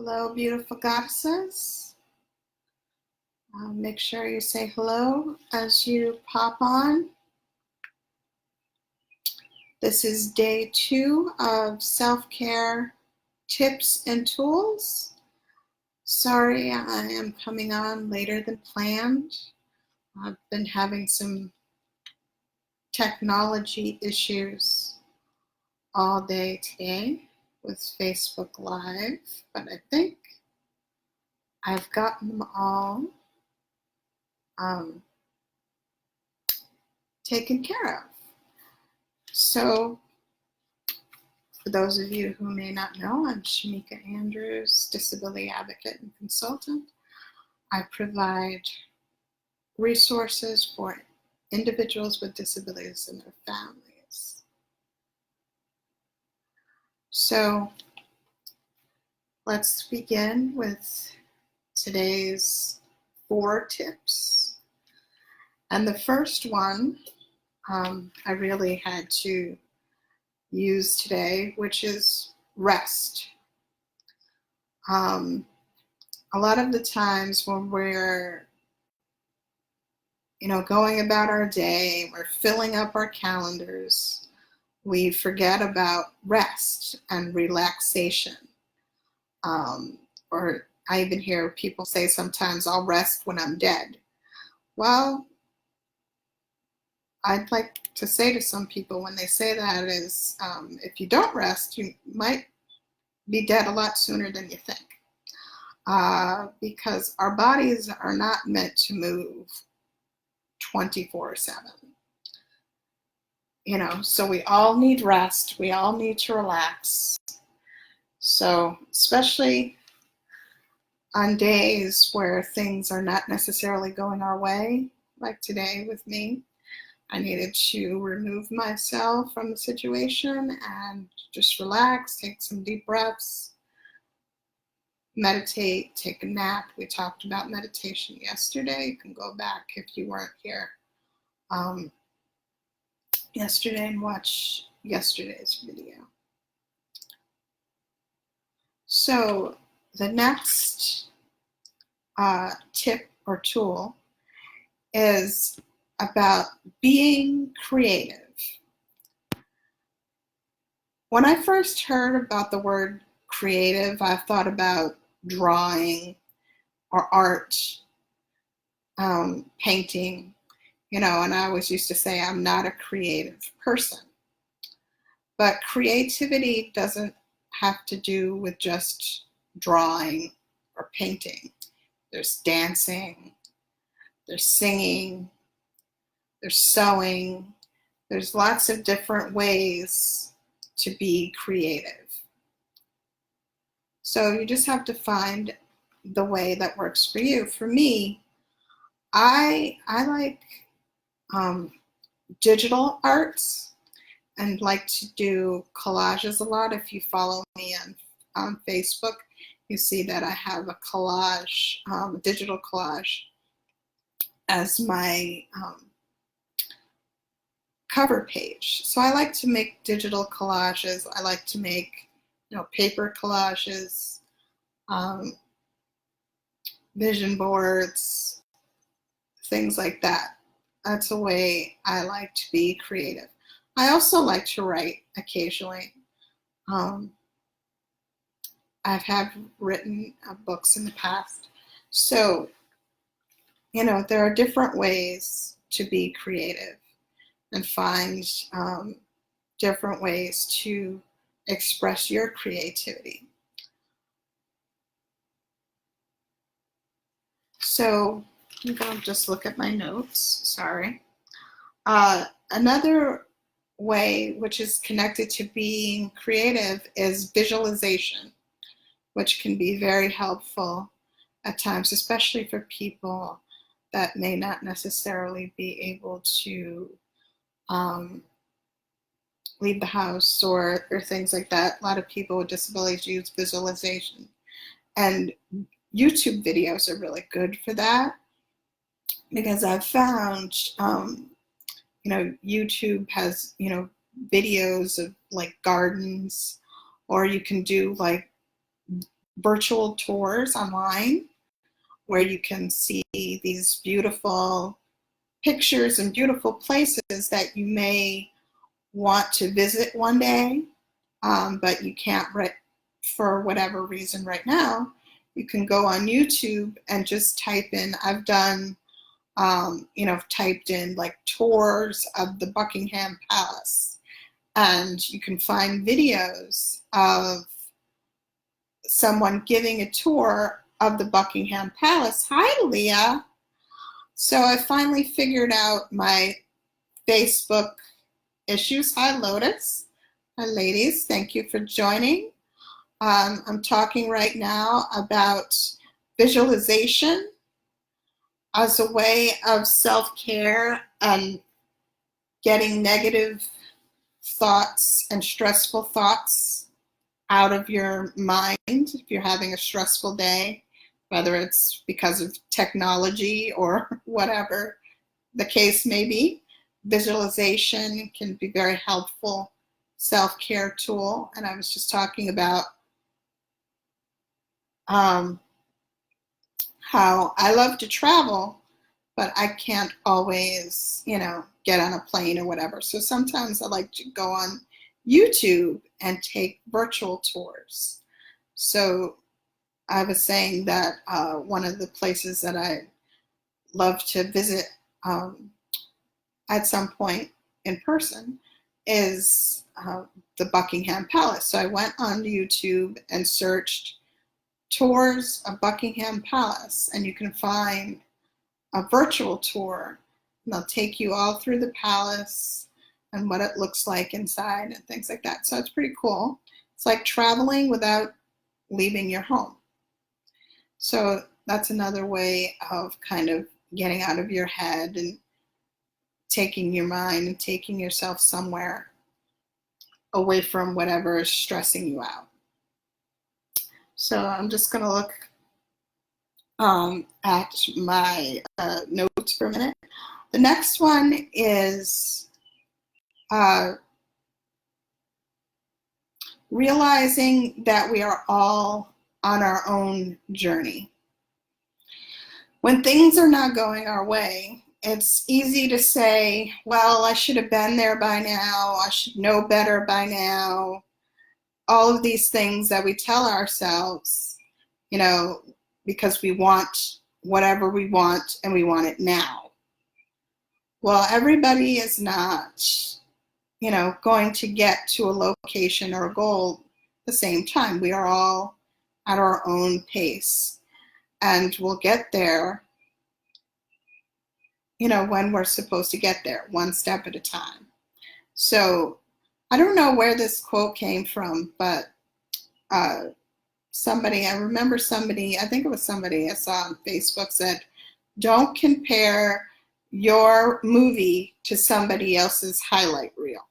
Hello, beautiful goddesses. Make sure you say hello as you pop on. This is day 2 of self-care tips and tools. Sorry, I am coming on later than planned. I've been having some technology issues all day today with Facebook Live, but I think I've gotten them all taken care of. So, for those of you who may not know, I'm Shamika Andrews, disability advocate and consultant. I provide resources for individuals with disabilities and their families. So, let's begin with today's 4 tips. And the first one I really had to use today, which is rest. A lot of the times when we're going about our day, we're filling up our calendars, we forget about rest and relaxation. Or I even hear people say sometimes, I'll rest when I'm dead. Well, I'd like to say to some people when they say that is, if you don't rest, you might be dead a lot sooner than you think. Because our bodies are not meant to move 24/7. So we all need rest. We all need to relax. So especially on days where things are not necessarily going our way, like today with me, I needed to remove myself from the situation and just relax, take some deep breaths, meditate, take a nap. We talked about meditation yesterday. You can go back if you weren't here yesterday and watch yesterday's video. So the next tip or tool is about being creative. When I first heard about the word creative, I thought about drawing or art, painting, and I always used to say I'm not a creative person. But creativity doesn't have to do with just drawing or painting. There's dancing, there's singing, there's sewing. There's lots of different ways to be creative. So you just have to find the way that works for you. For me, I like digital arts and like to do collages a lot. If you follow me on Facebook, you see that I have a collage, a digital collage as my cover page. So I like to make digital collages. I like to make, paper collages, vision boards, things like that. That's a way I like to be creative. I also like to write occasionally. I've written books in the past. So, there are different ways to be creative and find different ways to express your creativity. So I'm going to just look at my notes. Sorry. Another way which is connected to being creative is visualization, which can be very helpful at times, especially for people that may not necessarily be able to leave the house or things like that. A lot of people with disabilities use visualization. And YouTube videos are really good for that because I've found, YouTube has, videos of like gardens, or you can do like virtual tours online where you can see these beautiful pictures and beautiful places that you may want to visit one day, but you can't for whatever reason right now. You can go on YouTube and just type in, I've done, typed in like tours of the Buckingham Palace, and you can find videos of someone giving a tour of the Buckingham Palace. Hi, Leah. So I finally figured out my Facebook issues. Hi, Lotus. Hi, ladies. Thank you for joining. I'm talking right now about visualization as a way of self-care and getting negative thoughts and stressful thoughts out of your mind if you're having a stressful day, whether it's because of technology or whatever the case may be. Visualization can be a very helpful self-care tool. And I was just talking about how I love to travel, but I can't always, get on a plane or whatever. So sometimes I like to go on YouTube and take virtual tours. So I was saying that one of the places that I love to visit at some point in person is the Buckingham Palace. So I went on YouTube and searched tours of Buckingham Palace, and you can find a virtual tour, and they'll take you all through the palace and what it looks like inside and things like that. So it's pretty cool. It's like traveling without leaving your home. So that's another way of kind of getting out of your head and taking your mind and taking yourself somewhere away from whatever is stressing you out. So I'm just going to look at my notes for a minute. The next one is realizing that we are all on our own journey. When things are not going our way, it's easy to say, well, I should have been there by now. I should know better by now. All of these things that we tell ourselves, because we want whatever we want and we want it now. Well, everybody is not, going to get to a location or a goal at the same time. We are all at our own pace, and we'll get there, when we're supposed to get there, one step at a time. So I don't know where this quote came from, but I think it was somebody I saw on Facebook said, don't compare your movie to somebody else's highlight reel.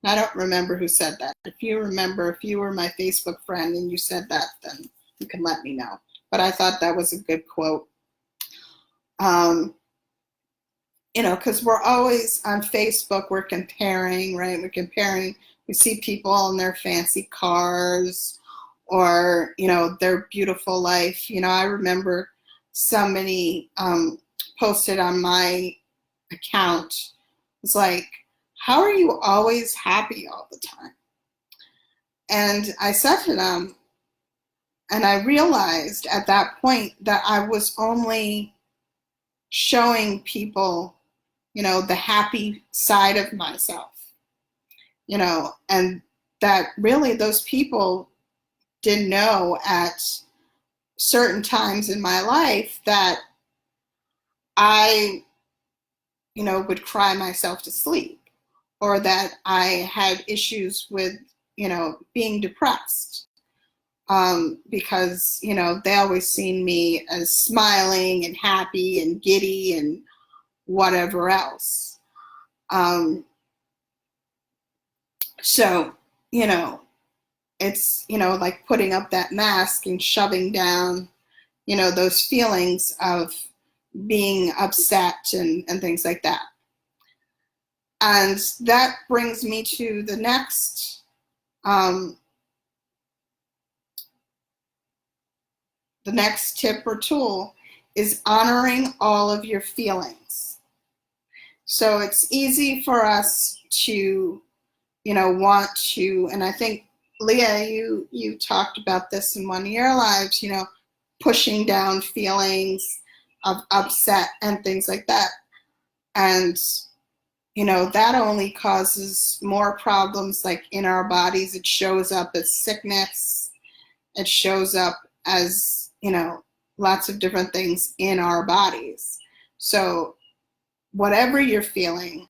I don't remember who said that. If you remember, if you were my Facebook friend and you said that, then you can let me know. But I thought that was a good quote. Because we're always on Facebook, we're comparing, right? We see people in their fancy cars or, their beautiful life. I remember somebody posted on my account, it's like, how are you always happy all the time? And I said to them, and I realized at that point that I was only showing people, the happy side of myself, and that really those people didn't know at certain times in my life that I, would cry myself to sleep, or that I had issues with, being depressed. Because, they always seen me as smiling and happy and giddy and whatever else. So, it's, like putting up that mask and shoving down, those feelings of being upset and things like that. And that brings me to the next the next tip or tool is honoring all of your feelings. So it's easy for us to, want to, and I think, Leah, you talked about this in one of your lives, pushing down feelings of upset and things like that. And, that only causes more problems like in our bodies. It shows up as sickness. It shows up as, lots of different things in our bodies. So whatever you're feeling,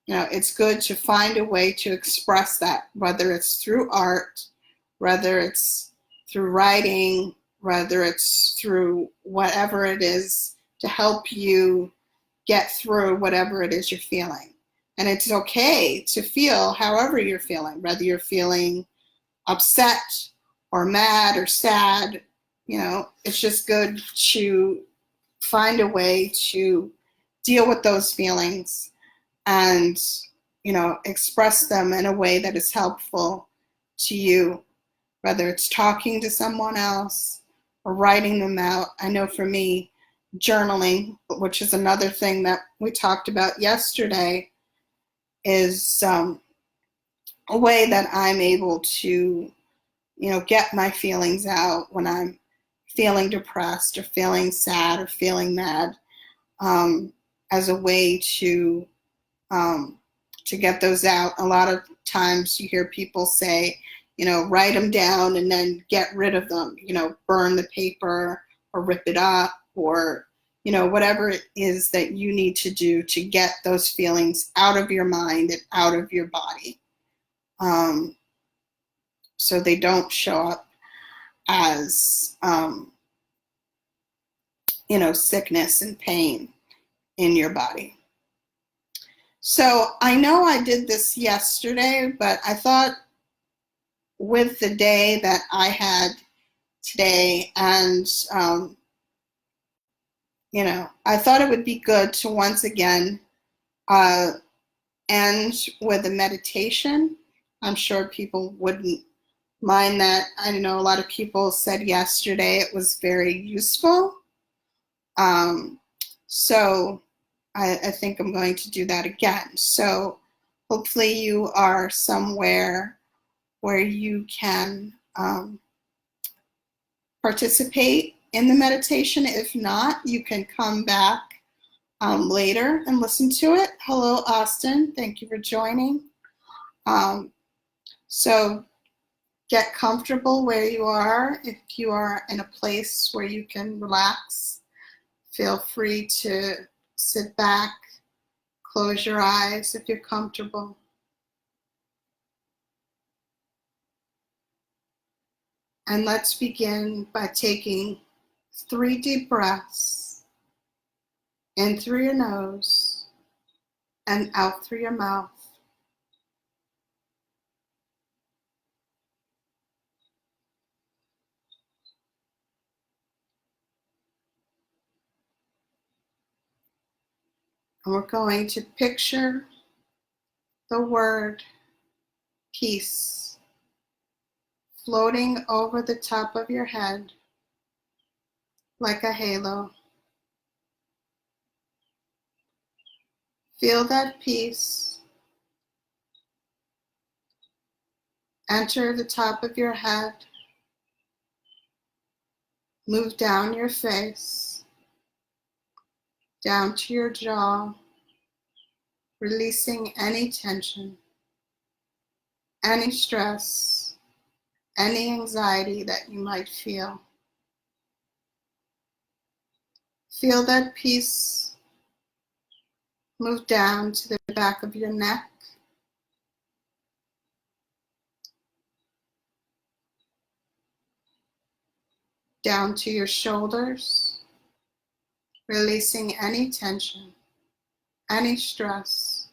it's good to find a way to express that, whether it's through art, whether it's through writing, whether it's through whatever it is to help you get through whatever it is you're feeling. And it's okay to feel however you're feeling, whether you're feeling upset or mad or sad. It's just good to find a way to deal with those feelings and, express them in a way that is helpful to you, whether it's talking to someone else or writing them out. I know for me, journaling, which is another thing that we talked about yesterday, is a way that I'm able to, get my feelings out when I'm feeling depressed or feeling sad or feeling mad, as a way to get those out. A lot of times you hear people say, write them down and then get rid of them, burn the paper or rip it up, or, whatever it is that you need to do to get those feelings out of your mind and out of your body, so they don't show up as, sickness and pain in your body. So I know I did this yesterday, but I thought with the day that I had today, and, I thought it would be good to once again end with a meditation. I'm sure people wouldn't mind that. I know a lot of people said yesterday it was very useful. So I think I'm going to do that again. So hopefully you are somewhere where you can participate in the meditation. If not, you can come back later and listen to it. Hello, Austin. Thank you for joining. So get comfortable where you are. If you are in a place where you can relax, feel free to sit back, close your eyes if you're comfortable. And let's begin by taking 3 deep breaths in through your nose and out through your mouth. And we're going to picture the word peace floating over the top of your head like a halo. Feel that peace enter the top of your head, move down your face, down to your jaw, releasing any tension, any stress, any anxiety that you might feel. Feel that peace move down to the back of your neck, down to your shoulders, releasing any tension, any stress,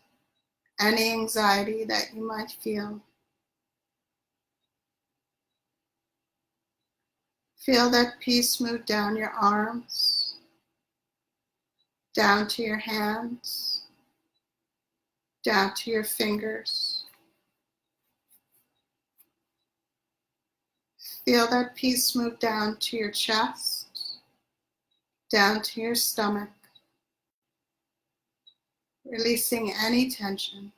any anxiety that you might feel. Feel that peace move down your arms, down to your hands, down to your fingers. Feel that peace move down to your chest, down to your stomach, releasing any tension,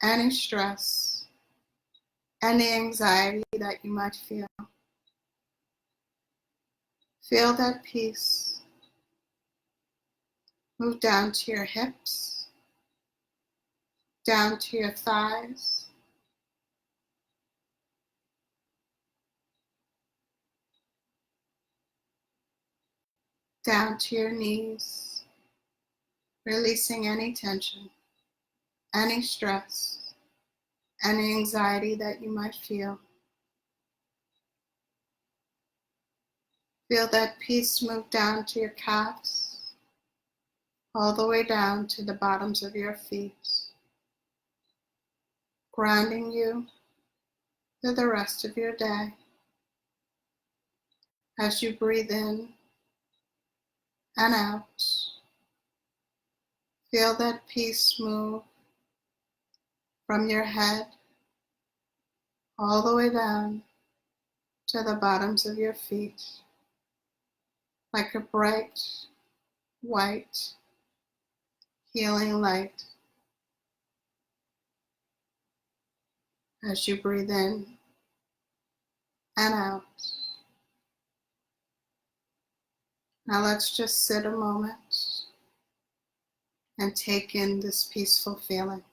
any stress, any anxiety that you might feel. Feel that peace move down to your hips, down to your thighs, down to your knees, releasing any tension, any stress, any anxiety that you might feel. Feel that peace move down to your calves, all the way down to the bottoms of your feet, grounding you for the rest of your day. As you breathe in and out, feel that peace move from your head all the way down to the bottoms of your feet, like a bright, white, healing light. As you breathe in and out. Now let's just sit a moment and take in this peaceful feeling.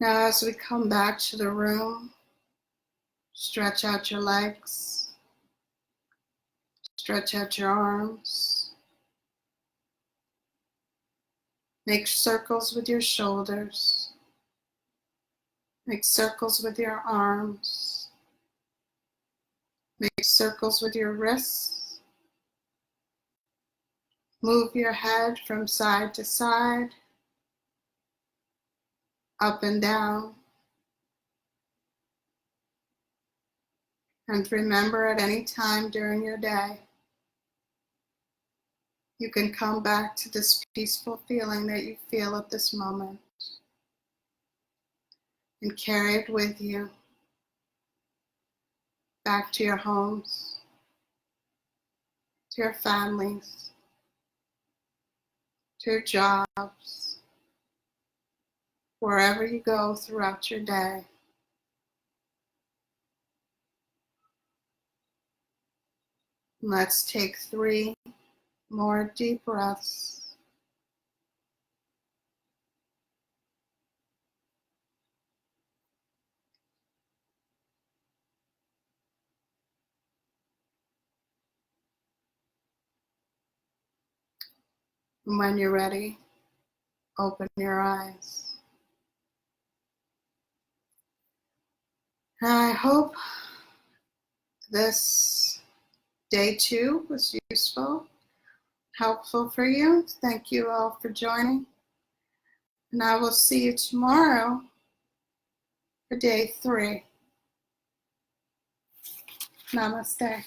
Now as we come back to the room, stretch out your legs, stretch out your arms, make circles with your shoulders, make circles with your arms, make circles with your wrists, move your head from side to side, up and down. And remember, at any time during your day, you can come back to this peaceful feeling that you feel at this moment and carry it with you back to your homes, to your families, to your jobs, wherever you go throughout your day. Let's take 3 more deep breaths. And when you're ready, open your eyes. And I hope this day 2 was useful, helpful for you. Thank you all for joining. And I will see you tomorrow for day 3. Namaste.